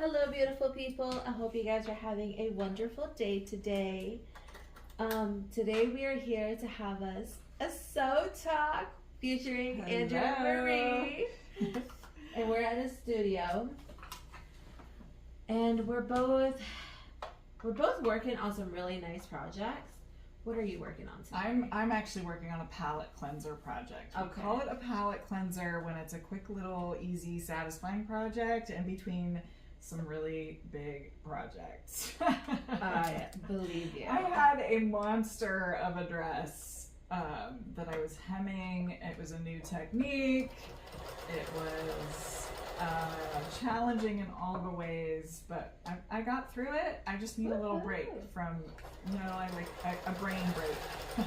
Hello, beautiful people. I hope you guys are having a wonderful day today. Today we are here to have us a Sew Talk featuring Andrea Marie. And we're at a studio. And we're both working on some really nice projects. What are you working on today? I'm actually working on a palette cleanser project. We call it a palette cleanser when it's a quick little, easy, satisfying project in between some really big projects. I believe you. I had a monster of a dress that I was hemming. It was a new technique. It was challenging in all the ways, but I got through it. I just need a little break from, I like a brain break.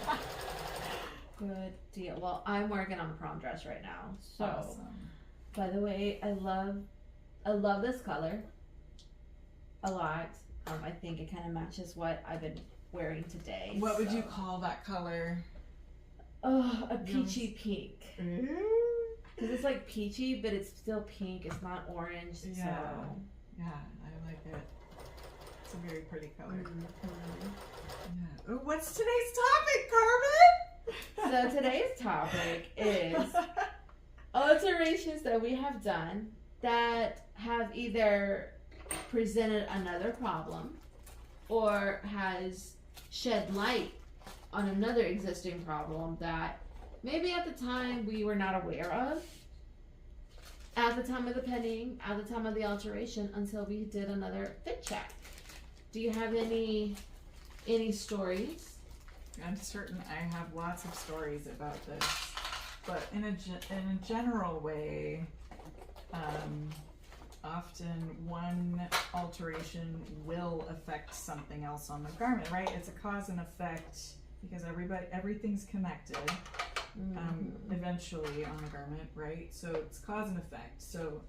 Good deal. Well, I'm working on a prom dress right now. So, awesome. By the way, I love this color a lot. I think it kind of matches what I've been wearing today. What would you call that color? Oh, a peachy pink. Because it's like peachy, but it's still pink. It's not orange. Yeah. So. Yeah, I like it. It's a very pretty color. Mm-hmm. Yeah. Ooh, what's today's topic, So Carmen? today's topic is alterations that we have done that have either presented another problem or has shed light on another existing problem that maybe at the time we were not aware of at the time of the penning, at the time of the alteration, until we did another fit check. Do you have any stories? I'm certain I have lots of stories about this, but in a general way, often one alteration will affect something else on the garment, right? It's a cause and effect because everything's connected. Eventually on the garment, right? So it's cause and effect. So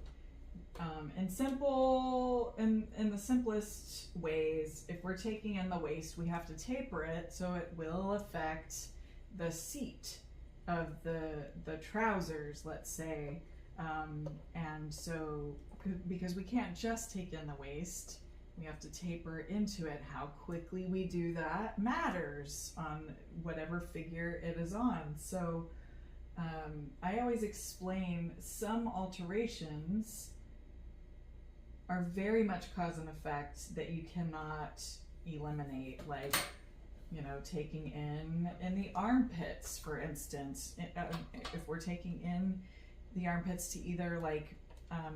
in the simplest ways, if we're taking in the waist, we have to taper it so it will affect the seat of the trousers, let's say. And so because we can't just take in the waist, we have to taper into it. How quickly we do that matters on whatever figure it is on. So I always explain some alterations are very much cause and effect that you cannot eliminate, like, taking in the armpits, for instance. If we're taking in the armpits to either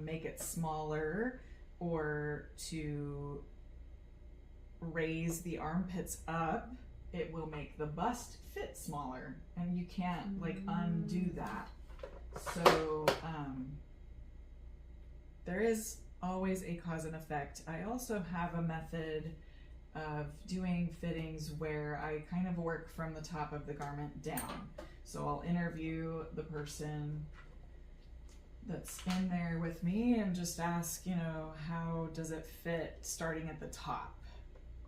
make it smaller or to raise the armpits up, it will make the bust fit smaller, and you can't undo that. So there is always a cause and effect. I also have a method of doing fittings where I kind of work from the top of the garment down. So I'll interview the person that's in there with me and just ask, how does it fit starting at the top?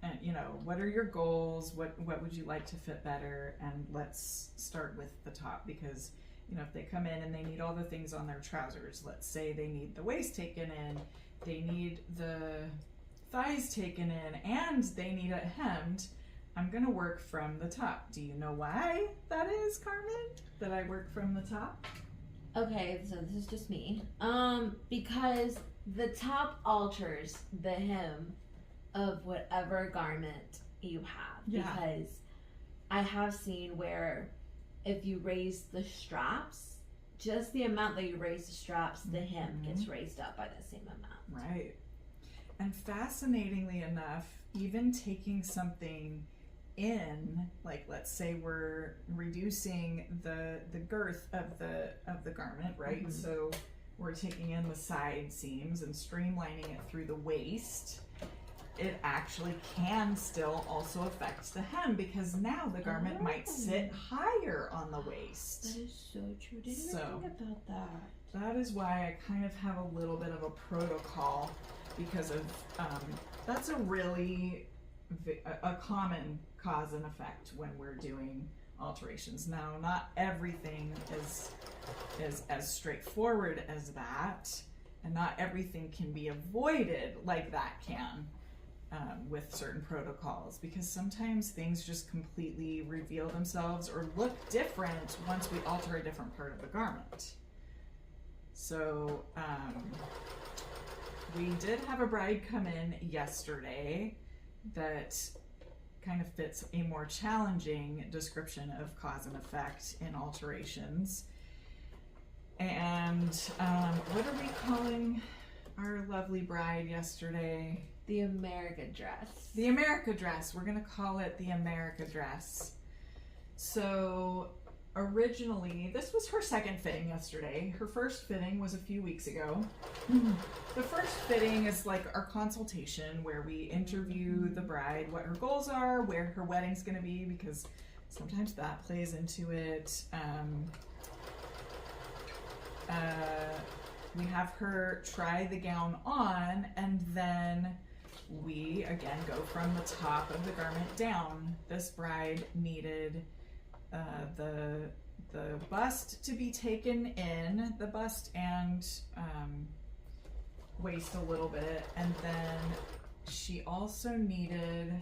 And, what are your goals? What would you like to fit better? And let's start with the top because, if they come in and they need all the things on their trousers, let's say they need the waist taken in, they need the thighs taken in, and they need it hemmed, I'm going to work from the top. Do you know why that is, Carmen? That I work from the top? Okay, so this is just me. Because the top alters the hem of whatever garment you have. Yeah. Because I have seen where if you raise the straps, just the amount that you raise the straps, the hem gets raised up by the same amount. Right. And fascinatingly enough, even taking something in, like let's say we're reducing the girth of the garment, right? So we're taking in the side seams and streamlining it through the waist. It actually can still also affect the hem because now the garment might sit higher on the waist. That is so true. Didn't even think about that. That is why I kind of have a little bit of a protocol because of that's a really a common cause and effect when we're doing alterations. Now, not everything is as straightforward as that, And not everything can be avoided like that can with certain protocols, because sometimes things just completely reveal themselves or look different once we alter a different part of the garment. So we did have a bride come in yesterday that kind of fits a more challenging description of cause and effect in alterations. And what are we calling our lovely bride yesterday? The America dress. The America dress. We're going to call it the America dress. So originally, this was her second fitting yesterday. Her first fitting was a few weeks ago. The first fitting is like our consultation where we interview the bride, what her goals are, where her wedding's going to be, because sometimes that plays into it. We have her try the gown on, and then we again go from the top of the garment down. This bride needed the bust to be taken in, the bust and waist a little bit, and then she also needed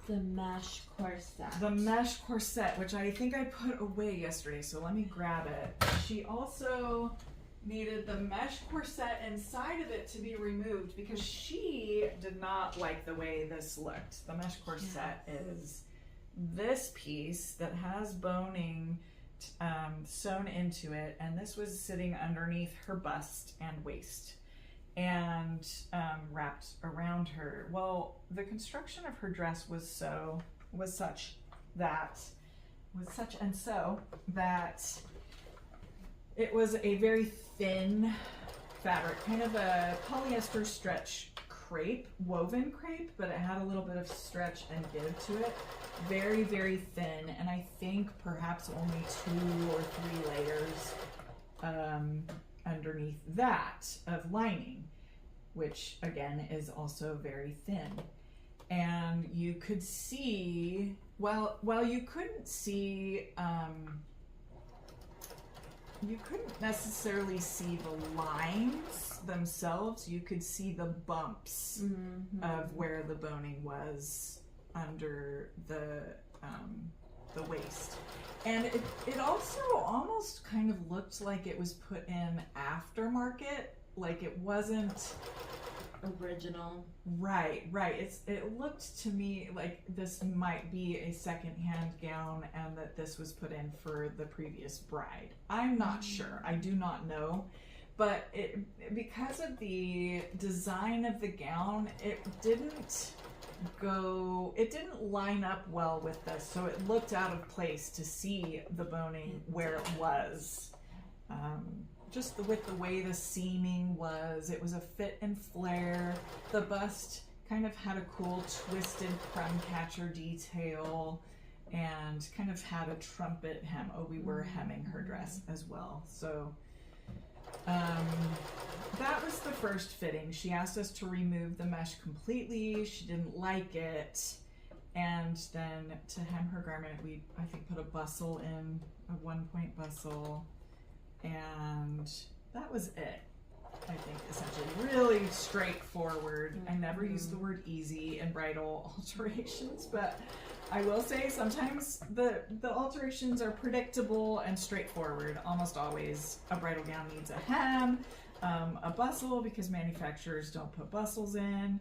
the mesh corset. The mesh corset, which I think I put away yesterday, so let me grab it. She also needed the mesh corset inside of it to be removed because she did not like the way this looked. The mesh corset is this piece that has boning sewn into it, and this was sitting underneath her bust and waist and wrapped around her. Well, the construction of her dress was such that it was a very thin fabric, kind of a polyester stretch crepe, woven crepe, but it had a little bit of stretch and give to it. Very, very thin, and I think perhaps only 2 or 3 layers underneath that of lining, which again is also very thin. And you could see, while you couldn't see, you couldn't necessarily see the lines themselves, you could see the bumps of where the boning was under the waist. And it also almost kind of looked like it was put in aftermarket, like it wasn't original. Right. It looked to me like this might be a secondhand gown and that this was put in for the previous bride. I'm not sure. I do not know. But because of the design of the gown, it didn't line up well with this, so it looked out of place to see the boning where it was. Just with the way the seaming was, it was a fit and flare. The bust kind of had a cool twisted crumb catcher detail and kind of had a trumpet hem. Oh, we were hemming her dress as well. So that was the first fitting. She asked us to remove the mesh completely. She didn't like it. And then to hem her garment, we, I think, put a bustle in, a 1-point bustle. And that was it, I think, essentially. Really straightforward. I never use the word easy in bridal alterations, but I will say sometimes the alterations are predictable and straightforward. Almost always a bridal gown needs a hem, a bustle, because manufacturers don't put bustles in,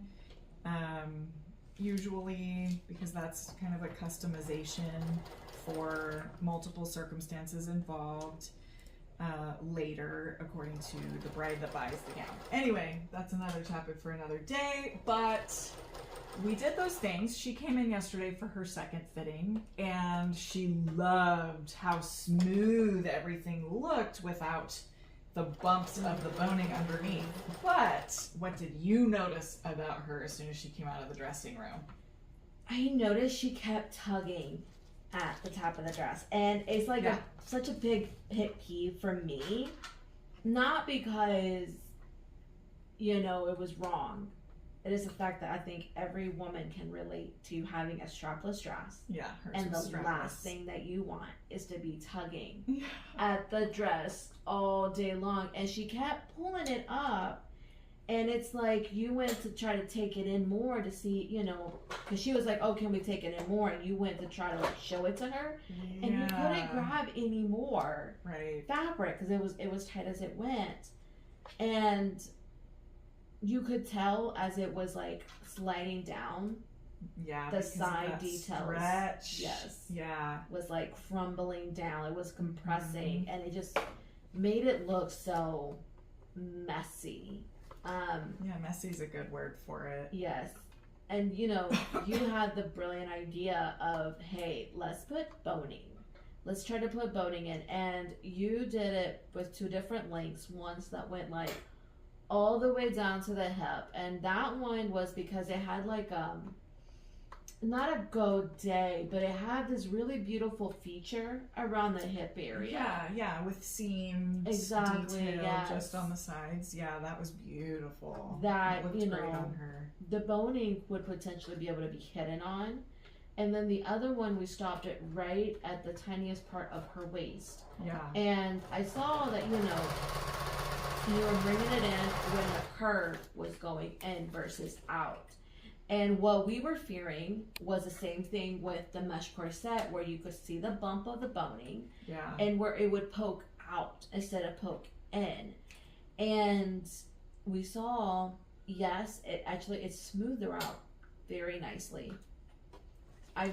usually, because that's kind of a customization for multiple circumstances involved. Later, according to the bride that buys the gown. Anyway, that's another topic for another day, but we did those things. She came in yesterday for her second fitting, and she loved how smooth everything looked without the bumps of the boning underneath. But what did you notice about her as soon as she came out of the dressing room? I noticed she kept tugging at the top of the dress, and it's like such a big pet peeve for me, not because it was wrong, it is the fact that I think every woman can relate to having a strapless dress. Yeah, hers and the was strapless. last thing that you want is to be tugging Yeah. at the dress all day long. And she kept pulling it up, and it's like you went to try to take it in more to see, you know, because she was like, oh, can we take it in more? And you went to try to like show it to her, and you couldn't grab any more fabric because it was tight as it went. And you could tell as it was like sliding down, the side details, stretch. yes, yeah, was like crumbling down. It was compressing, and it just made it look so messy. Yeah, messy is a good word for it. Yes, and you know, you had the brilliant idea of, hey, let's put boning. Let's try to put boning in, and you did it with 2 different lengths. Ones that went like all the way down to the hip, and that one was because it had like not a godet, but it had this really beautiful feature around the hip area. Yeah, with seams detailed just on the sides. Yeah, that was beautiful. That, it looked great on her. The boning would potentially be able to be hidden on. And then the other one, we stopped it right at the tiniest part of her waist. Yeah. And I saw that, you know, you were bringing it in when the curve was going in versus out. And what we were fearing was the same thing with the mesh corset, where you could see the bump of the boning, and where it would poke out instead of poke in. And we saw, yes, it smoothed her out very nicely. I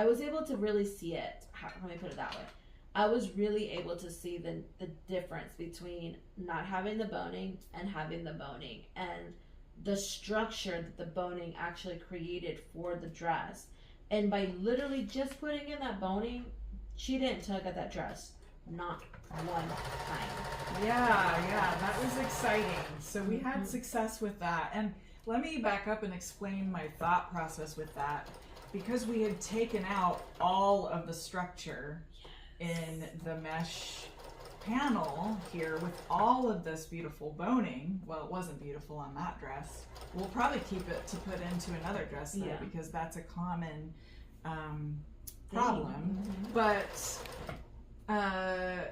was able to really see it. Let me put it that way. I was really able to see the difference between not having the boning and having the boning, and the structure that the boning actually created for the dress. And by literally just putting in that boning, she didn't tug at that dress, not one time. Yeah, that was exciting. So we had success with that. And let me back up and explain my thought process with that. Because we had taken out all of the structure in the mesh panel here with all of this beautiful boning. Well, it wasn't beautiful on that dress. We'll probably keep it to put into another dress though, because that's a common problem. But I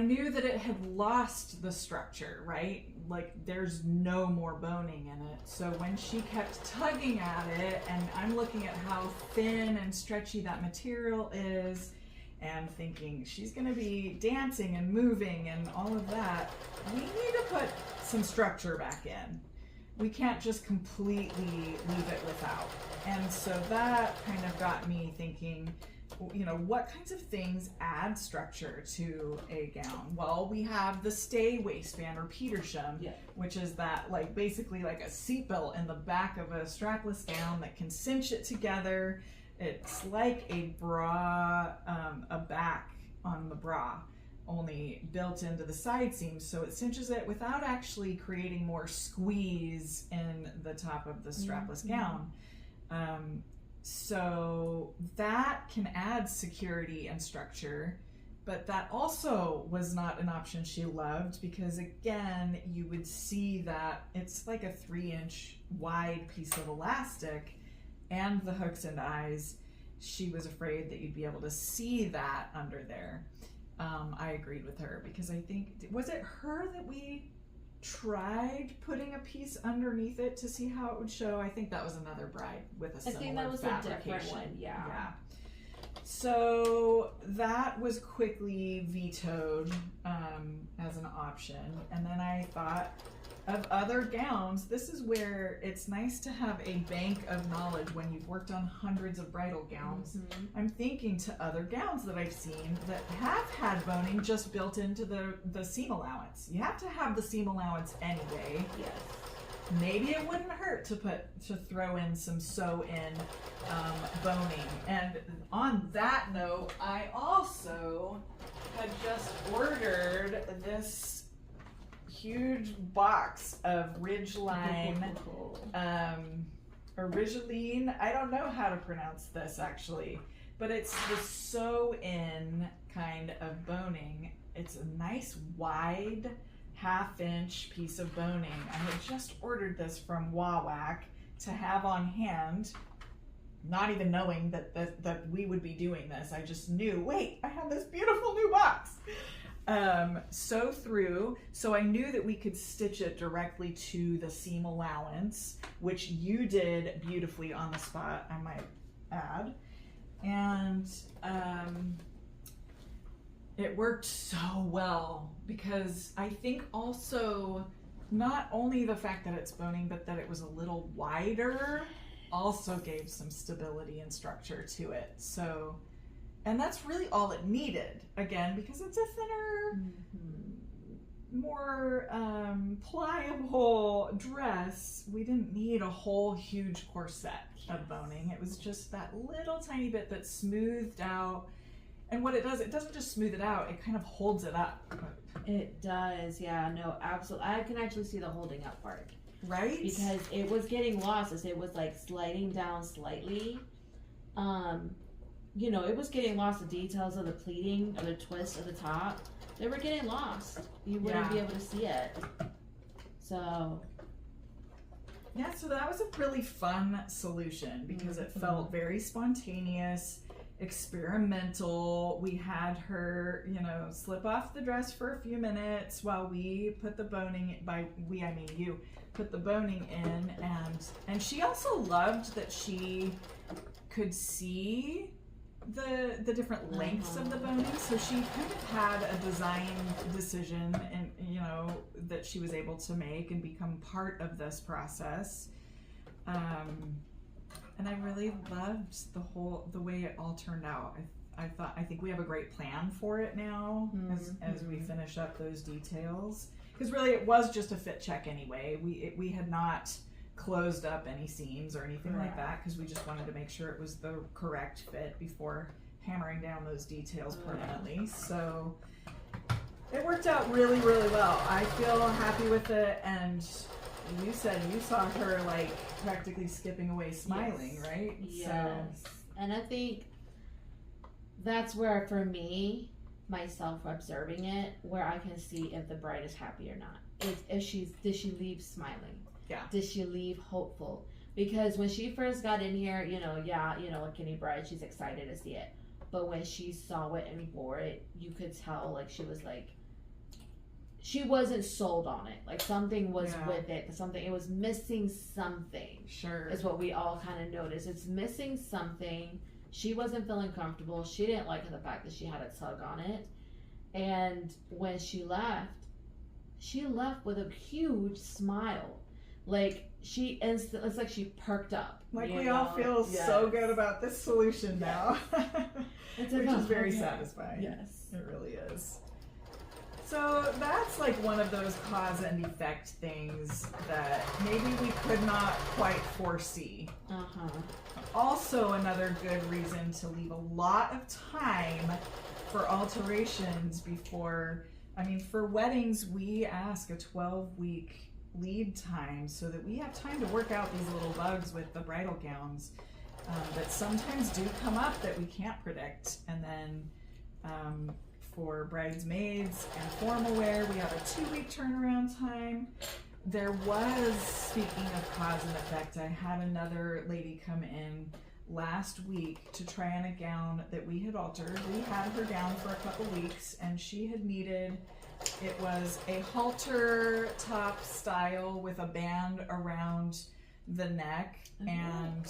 knew that it had lost the structure, right? Like there's no more boning in it. So when she kept tugging at it, and I'm looking at how thin and stretchy that material is, and thinking she's going to be dancing and moving and all of that, we need to put some structure back in. We can't just completely leave it without. And so that kind of got me thinking, you know, what kinds of things add structure to a gown? Well, we have the stay waistband or Petersham, which is that like basically like a seatbelt in the back of a strapless gown that can cinch it together. It's like a bra, a back on the bra, only built into the side seams, so it cinches it without actually creating more squeeze in the top of the strapless gown. So that can add security and structure, but that also was not an option she loved, because again, you would see that it's like a 3-inch wide piece of elastic, and the hooks and eyes, she was afraid that you'd be able to see that under there. I agreed with her, because I think, was it her that we tried putting a piece underneath it to see how it would show? I think that was another bride with a similar fabrication. I think that was a different one, yeah. So that was quickly vetoed as an option. And then I thought of other gowns. This is where it's nice to have a bank of knowledge when you've worked on hundreds of bridal gowns. I'm thinking to other gowns that I've seen that have had boning just built into the seam allowance. You have to have the seam allowance anyway. Yes. Maybe it wouldn't hurt to throw in some sew-in boning. And on that note, I also had just ordered this huge box of Ridgeline, or Ridgeline. I don't know how to pronounce this actually, but it's the sew-in kind of boning. It's a nice wide 1/2-inch piece of boning. I had just ordered this from Wawak to have on hand, not even knowing that we would be doing this. I just knew, wait, I have this beautiful new box. Sew through, so I knew that we could stitch it directly to the seam allowance, which you did beautifully on the spot, I might add. And it worked so well, because I think also not only the fact that it's boning, but that it was a little wider also gave some stability and structure to it. So, and that's really all it needed, again, because it's a thinner, more pliable dress. We didn't need a whole huge corset of boning. It was just that little tiny bit that smoothed out. And what it doesn't just smooth it out, it kind of holds it up. It does, yeah, no, absolutely. I can actually see the holding up part. Right? Because it was getting lost as it was like sliding down slightly. You know, it was getting lost, the details of the pleating or the twist of the top. They were getting lost. You wouldn't be able to see it. So yeah, so that was a really fun solution because it felt very spontaneous, experimental. We had her, you know, slip off the dress for a few minutes while we put the boning, by we I mean you, put the boning in, and she also loved that she could see the different lengths of the boning, so she kind of had a design decision, and you know, that she was able to make and become part of this process. And I really loved the way it all turned out. I think we have a great plan for it now as we finish up those details, because really it was just a fit check anyway. We had not closed up any seams or anything like that, because we just wanted to make sure it was the correct fit before hammering down those details permanently. So it worked out really, really well. I feel happy with it, and you said you saw her like practically skipping away smiling, right? Yes. So. And I think that's where, for me, myself observing it, where I can see if the bride is happy or not. Did she leave smiling? Yeah. Did she leave hopeful? Because when she first got in here, you know, like any bride, she's excited to see it. But when she saw it and wore it, you could tell, like, she was like, she wasn't sold on it. Like, something was with it. It was missing something. Sure. Is what we all kind of noticed. It's missing something. She wasn't feeling comfortable. She didn't like the fact that she had a tug on it. And when she left with a huge smile. Like, it's like she perked up. Like, we all feel so good about this solution now. Which is very satisfying. Yes. It really is. So that's like one of those cause and effect things that maybe we could not quite foresee. Also, another good reason to leave a lot of time for alterations before, I mean, for weddings, we ask a 12-week lead time so that we have time to work out these little bugs with the bridal gowns that sometimes do come up that we can't predict. And then for bridesmaids and formal wear, we have a 2-week turnaround time. There was, speaking of cause and effect, I had another lady come in last week to try on a gown that we had altered. We had her gown for a couple weeks, and she had needed, it was a halter top style with a band around the neck, and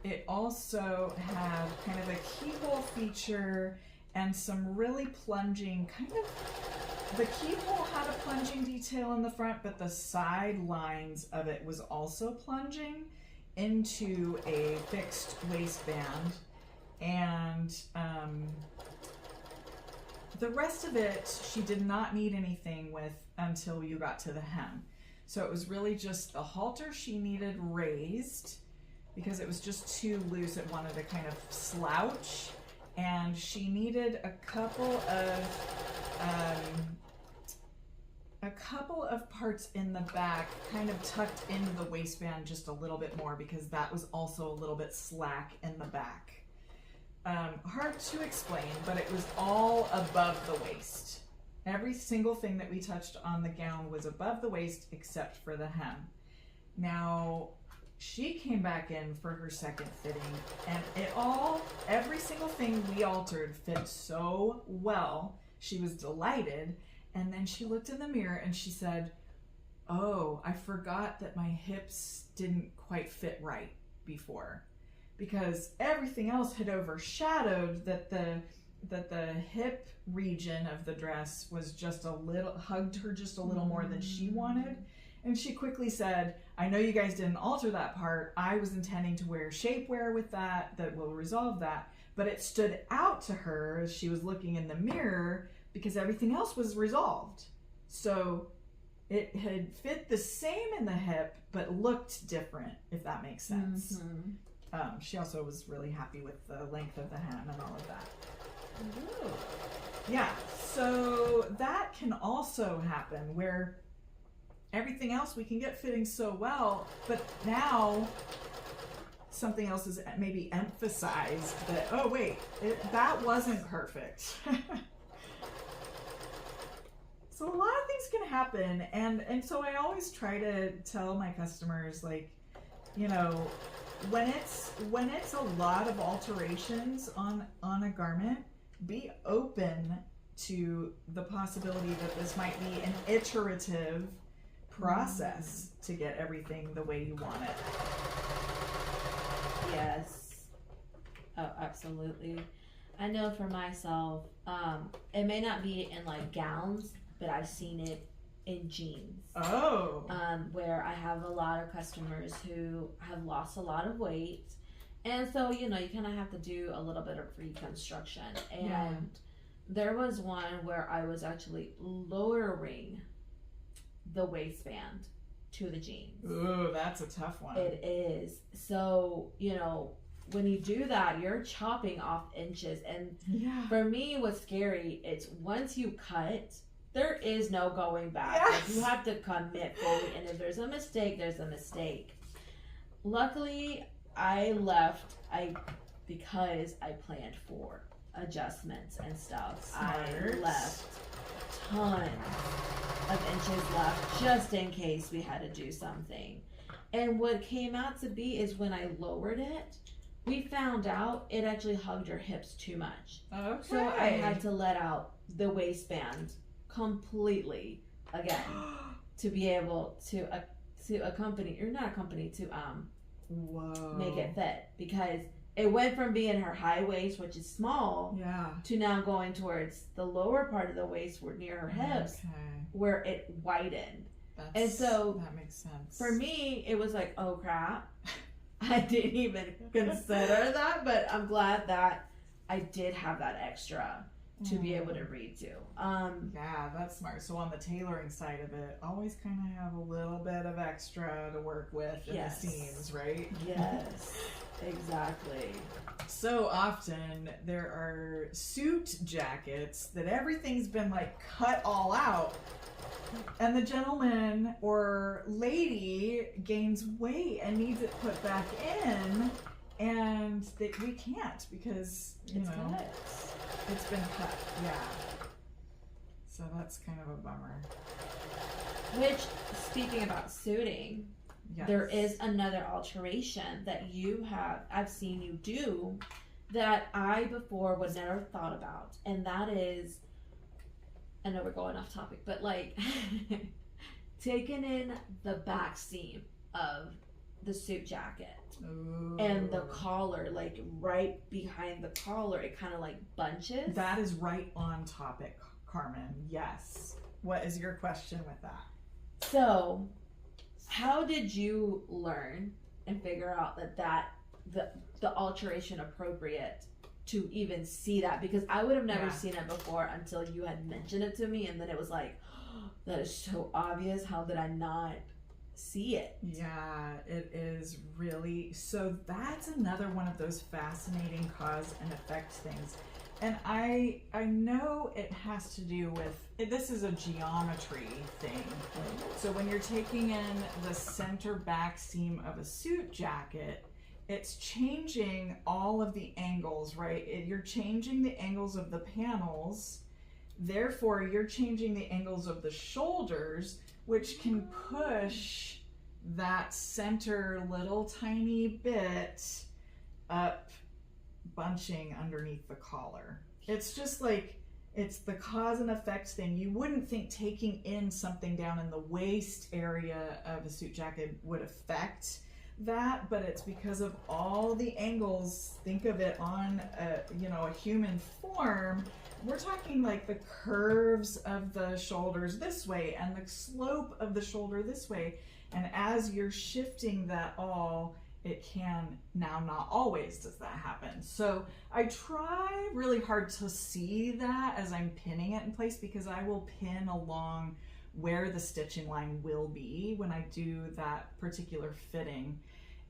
it also had kind of a keyhole feature and some really plunging, kind of, the keyhole had a plunging detail in the front, but the side lines of it was also plunging into a fixed waistband. And the rest of it, she did not need anything with until you got to the hem. So it was really just the halter she needed raised because it was just too loose. It wanted to kind of slouch. And she needed a couple of parts in the back kind of tucked into the waistband just a little bit more because that was also a little bit slack in the back. Hard to explain, but it was all above the waist. Every single thing that we touched on the gown was above the waist except for the hem. Now, she came back in for her second fitting, and every single thing we altered fit so well. She was delighted, and then she looked in the mirror and she said, "Oh, I forgot that my hips didn't quite fit right before," because everything else had overshadowed that the hip region of the dress was just hugged her just a little more than she wanted. And she quickly said, "I know you guys didn't alter that part. I was intending to wear shapewear with that will resolve that." But it stood out to her as she was looking in the mirror because everything else was resolved. So it had fit the same in the hip, but looked different, if that makes sense. She also was really happy with the length of the hem and all of that. Ooh. Yeah, so that can also happen where everything else we can get fitting so well, but now something else is maybe emphasized that, oh wait, that wasn't perfect. So a lot of things can happen, and so I always try to tell my customers, like, you know, when it's a lot of alterations on a garment, be open to the possibility that this might be an iterative process to get everything the way you want it. Yes. Oh, absolutely. I know for myself, it may not be in like gowns, but I've seen it in jeans. Oh. Where I have a lot of customers who have lost a lot of weight. And so, you know, you kind of have to do a little bit of reconstruction. And there was one where I was actually lowering the waistband to the jeans. Ooh, that's a tough one. It is. So, you know, when you do that, you're chopping off inches. And for me, what's scary, it's once you cut, there is no going back. Yes. Like, you have to commit fully. And if there's a mistake, there's a mistake. Luckily, I left because I planned for adjustments and stuff. Smart. I left tons of inches left just in case we had to do something. And what came out to be is when I lowered it, we found out it actually hugged her hips too much. Okay. So I had to let out the waistband completely again to be able to accompany, or not accompany, to make it fit, because it went from being her high waist, which is small, to now going towards the lower part of the waist, near her hips, where it widened. And so that makes sense. For me, it was like, oh crap, I didn't even consider that, but I'm glad that I did have that extra to be able to read to. Yeah, that's smart. So on the tailoring side of it, always kind of have a little bit of extra to work with in the seams, right? Yes, exactly. So often there are suit jackets that everything's been like cut all out, and the gentleman or lady gains weight and needs it put back in, and we can't because It's cut. It's been cut. Yeah. So that's kind of a bummer. Which, speaking about suiting, there is another alteration that I've seen you do that I before would never thought about, and that is, I know we're going off topic, but like taking in the back seam of the suit jacket. Ooh. And the collar, like right behind the collar, it kind of like bunches. That is right on topic, Carmen. Yes. What is your question with that? So, how did you learn and figure out that the alteration appropriate to even see that? Because I would have never seen it before until you had mentioned it to me, and then it was like, oh, that is so obvious. How did I not see it? Yeah, it is really. So that's another one of those fascinating cause and effect things. And I know it has to do with, this is a geometry thing. So when you're taking in the center back seam of a suit jacket, it's changing all of the angles, right? You're changing the angles of the panels, Therefore, you're changing the angles of the shoulders, which can push that center little tiny bit up, bunching underneath the collar. It's just like, it's the cause and effect thing. You wouldn't think taking in something down in the waist area of a suit jacket would affect that, but it's because of all the angles. Think of it on a human form. We're talking like the curves of the shoulders this way and the slope of the shoulder this way. And as you're shifting that all, it can, now not always does that happen. So I try really hard to see that as I'm pinning it in place, because I will pin along where the stitching line will be when I do that particular fitting.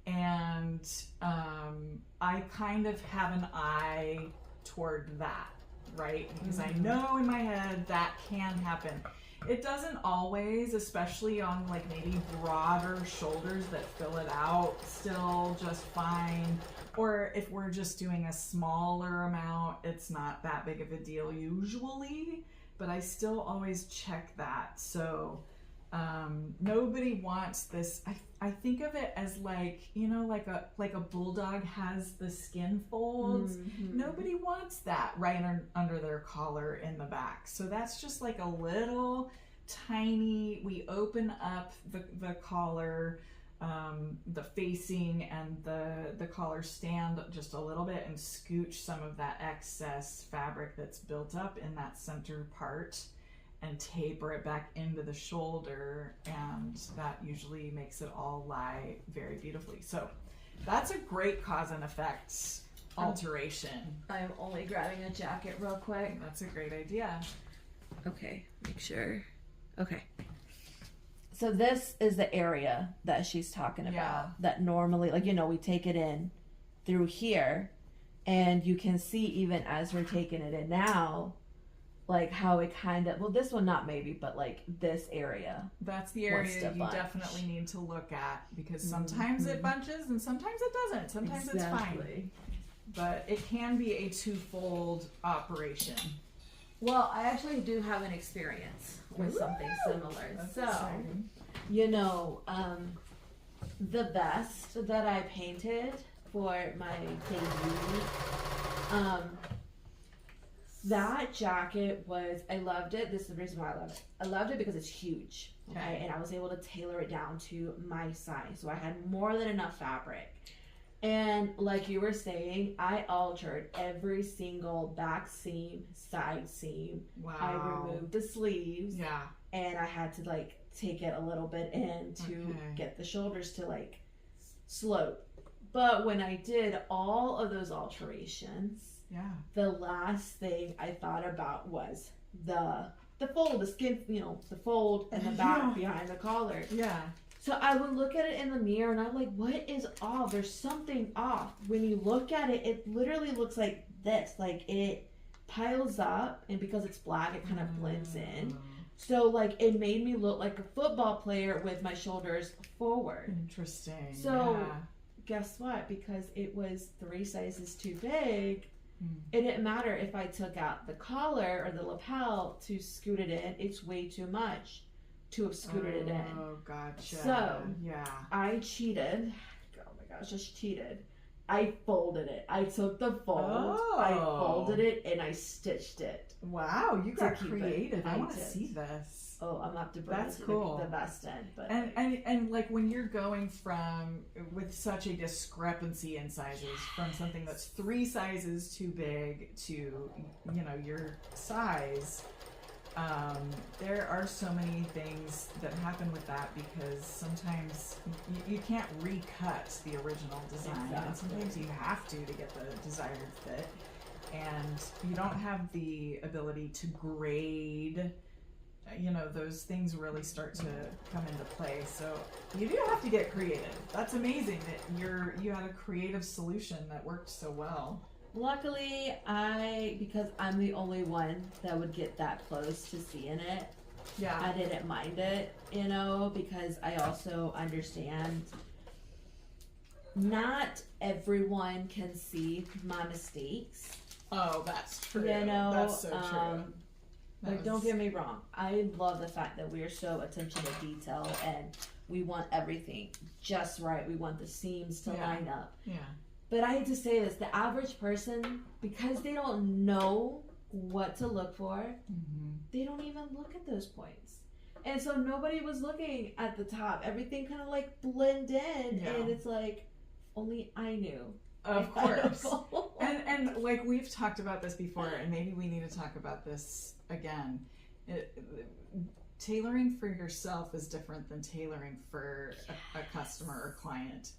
And I kind of have an eye toward that, right? Because I know in my head that can happen. It doesn't always, especially on like maybe broader shoulders that fill it out still just fine. Or if we're just doing a smaller amount, it's not that big of a deal usually, but I still always check that. So nobody wants this. I think of it as like, like a bulldog has the skin folds. Mm-hmm. Nobody wants that right under their collar in the back. So that's just like a little tiny, we open up the collar, the facing and the collar stand just a little bit and scooch some of that excess fabric that's built up in that center part and taper it back into the shoulder, and that usually makes it all lie very beautifully. So that's a great cause and effect alteration. I'm only grabbing a jacket real quick. That's a great idea. Okay, make sure. Okay. So this is the area that she's talking about, that normally, like, we take it in through here, and you can see even as we're taking it in now, like how it kind of, well, this one not maybe, but like this area. That's the area you definitely need to look at, because sometimes it bunches and sometimes it doesn't. Sometimes it's fine. But it can be a twofold operation. Well, I actually do have an experience with something similar. That's so, exciting. The vest that I painted for my debut, that jacket was, I loved it. This is the reason why I love it. I loved it because it's huge, okay? And I was able to tailor it down to my size. So I had more than enough fabric. And like you were saying, I altered every single back seam, side seam. Wow. I removed the sleeves. Yeah. And I had to like take it a little bit in to get the shoulders to like slope. But when I did all of those alterations, the last thing I thought about was the fold, the skin, the fold and the back behind the collar. Yeah. So I would look at it in the mirror and I'm like, what is off? There's something off. When you look at it, it literally looks like this. Like it piles up, and because it's black, it kind of blends in. So like it made me look like a football player with my shoulders forward. Interesting. So guess what? Because it was 3 sizes too big, it didn't matter if I took out the collar or the lapel to scoot it in. It's way too much to have scooted it in. Oh, gotcha. So I cheated. Oh my gosh, just cheated. I folded it. I took the fold, I folded it, and I stitched it. Wow, you got creative. I want to see this. Oh, I'm up to bring the vest in. But and like when you're going from, with such a discrepancy in sizes, from something that's 3 sizes too big to, your size, there are so many things that happen with that, because sometimes you can't recut the original design, and sometimes you have to get the desired fit, and you don't have the ability to grade. Those things really start to come into play. So you do have to get creative. That's amazing that you had a creative solution that worked so well. Luckily, because I'm the only one that would get that close to seeing it, I didn't mind it, because I also understand not everyone can see my mistakes. Oh, that's true. That's so true. Like, don't get me wrong. I love the fact that we are so attention to detail and we want everything just right. We want the seams to line up. Yeah. But I hate to say this, the average person, because they don't know what to look for, they don't even look at those points. And so nobody was looking at the top. Everything kind of like blend in, and it's like, only I knew. Of course. And like we've talked about this before, and maybe we need to talk about this again. Tailoring for yourself is different than tailoring for a customer or client.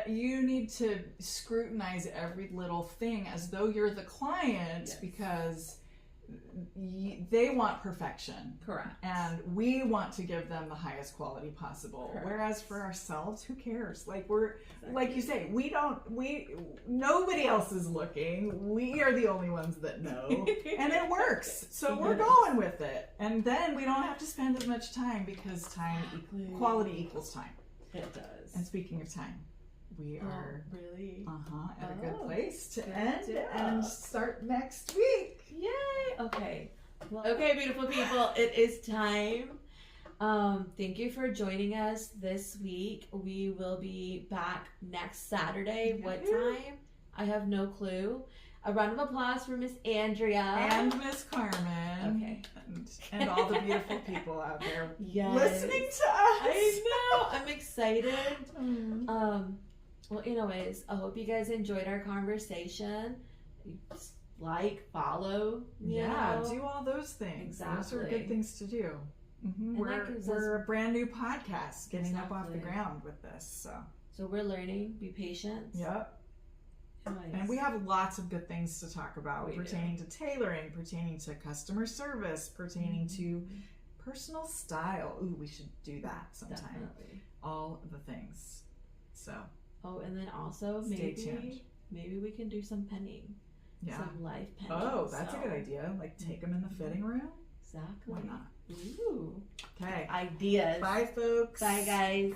You need to scrutinize every little thing as though you're the client, because they want perfection. Correct. And we want to give them the highest quality possible. Correct. Whereas for ourselves, who cares? Like like you say, nobody else is looking. We are the only ones that know. And it works. So we're going with it. And then we don't have to spend as much time, because quality equals time. It does. And speaking of time, we are really at a good place to end and start next week. Yay! Okay. Well, okay, beautiful people, it is time. Thank you for joining us this week. We will be back next Saturday. What time? I have no clue. A round of applause for Miss Andrea and Miss Carmen. Okay. And all the beautiful people out there listening to us. I know. I'm excited. Well, anyways, I hope you guys enjoyed our conversation. Like, follow, you know. Do all those things. Exactly. Those are good things to do. We're a brand new podcast getting up off the ground with this. So we're learning. Be patient. Yep. And we have lots of good things to talk about pertaining to tailoring, pertaining to customer service, pertaining to personal style. Ooh, we should do that sometime. Definitely. All the things. So. Oh, and then also maybe we can do some penning. Yeah. Some live penning. Oh, that's a good idea. Like take them in the fitting room. Exactly. Why not? Ooh. Okay. Ideas. Bye, folks. Bye, guys.